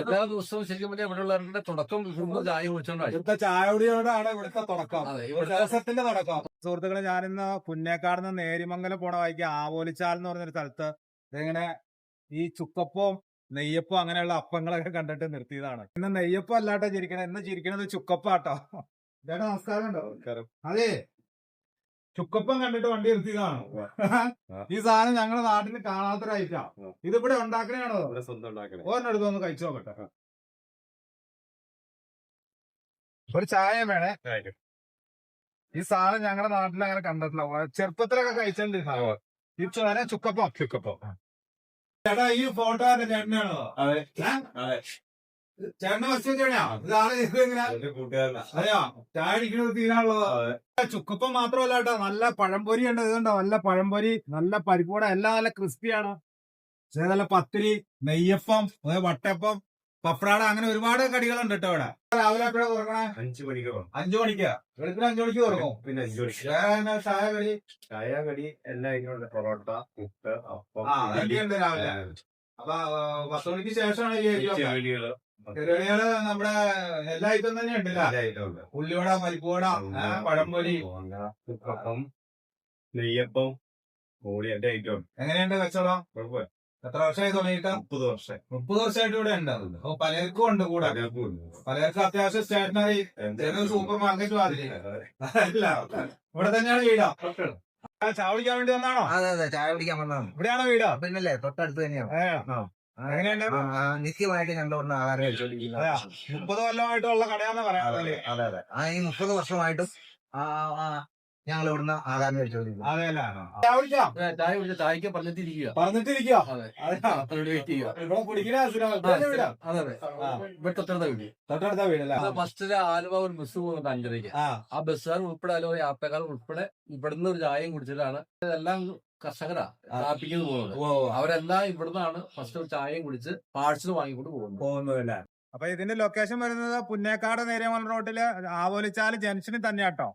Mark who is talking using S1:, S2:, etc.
S1: എല്ലാ ദിവസവും ശരിക്കും പറഞ്ഞാൽ ഇവിടെയുള്ളവരുടെ തുടക്കം ഇവിടുന്ന് ചായ കുടിച്ചോണ്ടാണ്.
S2: ഇവിടുത്തെ ചായകുടിയോടാണ് ഇവിടുത്തെ തുടക്കം,
S1: അതെ,
S2: ദിവസത്തിന്റെ തുടക്കം. സുഹൃത്തുക്കളെ, ഞാനിന്ന് പുന്നേക്കാട് നിന്ന് നേരിമംഗലം പോണ വഴിക്ക് ആവോലിച്ചാൽ എന്ന് പറഞ്ഞൊരു സ്ഥലത്ത് ഇങ്ങനെ ഈ ചുക്കപ്പവും നെയ്യപ്പം അങ്ങനെയുള്ള അപ്പങ്ങളൊക്കെ കണ്ടിട്ട് നിർത്തിയതാണ്. ഇന്ന് നെയ്യപ്പം അല്ലാട്ടോ ചിരിക്കണേ, ഇന്ന് ചിരിക്കണത് ചുക്കപ്പാട്ടോ. ചേട്ടാ നമസ്കാരം ഉണ്ടോ? അതെ, ചുക്കപ്പം കണ്ടിട്ട് വണ്ടി നിർത്തിയതാണ്. ഈ സാധനം ഞങ്ങളുടെ നാട്ടിൽ കാണാത്തൊരൈറ്റാ. ഇതിവിടെ ഉണ്ടാക്കണയാണോ? ഓരോടുത്തൊന്ന് കഴിച്ചു നോക്കട്ടെ. ഒരു ചായ വേണേ. ഈ സാധനം ഞങ്ങളുടെ നാട്ടിൽ അങ്ങനെ കണ്ടിട്ടില്ല, ചെറുപ്പത്തിലൊക്കെ കഴിച്ചിട്ടുണ്ട്. ഈ ചോര ചുക്കപ്പം. ചേട്ടാ ഈ ഫോട്ടോ ചേട്ടനാണോ? അതെ. ചേട്ടന്റെ ബസ് ചേട്ടാ ഇതാണ് അതെയോ? ചായ അടിക്കുന്നത് തീരാനുള്ളതോ? ചുക്കപ്പം മാത്രമല്ല കേട്ടോ, നല്ല പഴംപൊരി ഉണ്ട്. ഇതുണ്ടോ, നല്ല പഴംപൊരി, നല്ല പരിപ്പൂട, എല്ലാം നല്ല ക്രിസ്പിയാണ്. നല്ല പത്തിരി, നെയ്യപ്പം, വട്ടപ്പം, പപ്പടാട, അങ്ങനെ ഒരുപാട് കടികളുണ്ട് കേട്ടോ ഇവിടെ. രാവിലെ എപ്പോഴാണ് തുറക്കണേ? 5 മണിക്ക്. 5 മണിക്ക്? വെളുപ്പിന് 5 മണിക്ക് തുറക്കും? പിന്നെ 5 മണിക്ക്. ചായ കടി എല്ലാം ഇതിനുണ്ട്. പൊറോട്ട, പുട്ട്, അപ്പം ഉണ്ട് രാവിലെ. അപ്പൊ 10 മണിക്ക് ശേഷമാണ് ഈ ചെറുകടികള്. നമ്മുടെ എല്ലാ ഐറ്റം തന്നെ ഉണ്ടല്ലോ. ഉള്ളിവട, പരിപ്പുവട, പഴംപൊരി, അപ്പം, നെയ്യപ്പം, കൂടി എന്റെ ഐറ്റം. എങ്ങനെയുണ്ട് കച്ചവടം? കുഴപ്പമില്ല. എത്ര വർഷമായി തുടങ്ങിയിട്ട്? 30 വർഷം. 30 വർഷമായിട്ട് ഇവിടെ ഉണ്ടാകുന്നുണ്ട്. അപ്പൊ പലർക്കും ഉണ്ട് കൂടെ. പലർക്കും അത്യാവശ്യം സ്റ്റേഷനറി, സൂപ്പർ മാർക്കറ്റ് മാതിരി. ഇവിടെ തന്നെയാണ് വീടാ? ചായ കുടിക്കാൻ വേണ്ടി വന്നാണോ?
S3: അതെ, ചായ കുടിക്കാൻ വന്നതാണ്.
S2: ഇവിടെയാണോ വീടാ?
S3: പിന്നല്ലേ, തൊട്ടടുത്ത് തന്നെയാണ്.
S2: എങ്ങനെയുണ്ട്?
S3: നിത്യമായിട്ട് ഞങ്ങൾ ഇവിടുന്ന് ആഹാരം കഴിച്ചോണ്ടിരിക്കുന്നത്.
S2: 30 കൊല്ലമായിട്ടുള്ള കടയാന്ന് പറയാം.
S3: അതെ. ഈ 30 വർഷമായിട്ടും ഞങ്ങൾ ഇവിടുന്ന് ആഹാരം കഴിച്ചോണ്ടിരിക്കുന്നത്.
S2: അതെയല്ലേ?
S1: ചായ കുടിച്ച ചായക്ക് പറഞ്ഞിട്ടിരിക്കുക.
S2: ഇവിടെ കുടിക്കുന്ന
S1: ഇവിടെ തൊട്ടടുത്ത വീട്.
S2: തൊട്ടടുത്ത വീടല്ലേ?
S1: ഫസ്റ്റ് ആലുവ ഒരു ബസ് പോകുന്നുണ്ട് 5:30. ആ ബസ്സുകാർ ഉൾപ്പെടെ അല്ലെങ്കിൽ യാത്രക്കാർ ഉൾപ്പെടെ ഇവിടുന്ന് ഒരു ചായയും കുടിച്ചിട്ടാണ്. ഇതെല്ലാം കർഷകരാ കാപ്പിക്കുന്നു പോകുന്നത്. അവരെല്ലാം ഇവിടുന്നാണ് ഫസ്റ്റ് ചായയും കുടിച്ച് പാഴ്സൽ വാങ്ങിക്കൊണ്ട്
S2: പോകുന്നതല്ലേ? അപ്പൊ ഇതിന്റെ ലൊക്കേഷൻ വരുന്നത് പുന്നേക്കാട് നേരിയമംഗലം റോഡില് ആവോലിച്ചാല് ജംഗ്ഷനിൽ തന്നെയാട്ടോ.